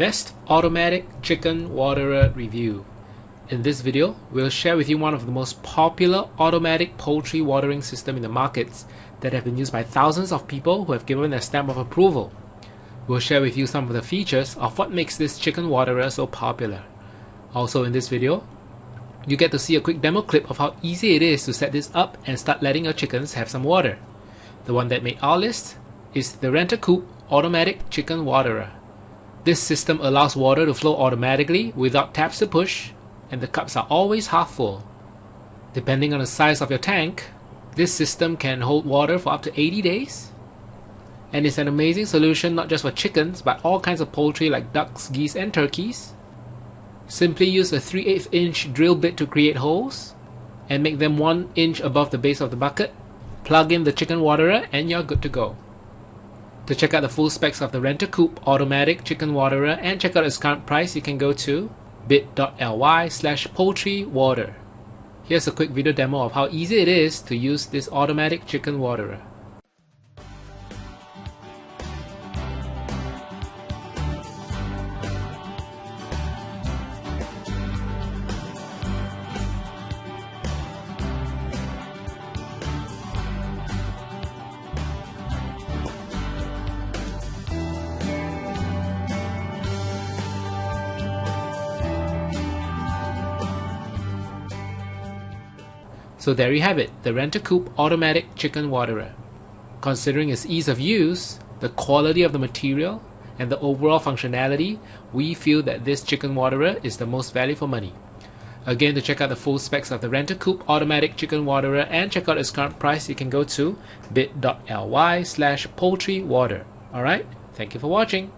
Best Automatic Chicken Waterer Review. In this video, we'll share with you one of the most popular automatic poultry watering systems in the markets that have been used by thousands of people who have given their stamp of approval. We'll share with you some of the features of what makes this chicken waterer so popular. Also in this video, you get to see a quick demo clip of how easy it is to set this up and start letting your chickens have some water. The one that made our list is the Rent-A-Coop Automatic Chicken Waterer. This system allows water to flow automatically without taps to push, and the cups are always half full. Depending on the size of your tank, this system can hold water for up to 80 days. And it's an amazing solution not just for chickens but all kinds of poultry like ducks, geese and turkeys. Simply use a 3/8 inch drill bit to create holes and make them 1 inch above the base of the bucket. Plug in the chicken waterer and you're good to go. To check out the full specs of the Rent-A-Coop Automatic Chicken Waterer and check out its current price, you can go to bit.ly/poultrywater. Here's a quick video demo of how easy it is to use this automatic chicken waterer. So there you have it, the Rent-A-Coop Automatic Chicken Waterer. Considering its ease of use, the quality of the material, and the overall functionality, we feel that this chicken waterer is the most value for money. Again, to check out the full specs of the Rent-A-Coop Automatic Chicken Waterer and check out its current price, you can go to bit.ly/poultrywater. Alright, thank you for watching.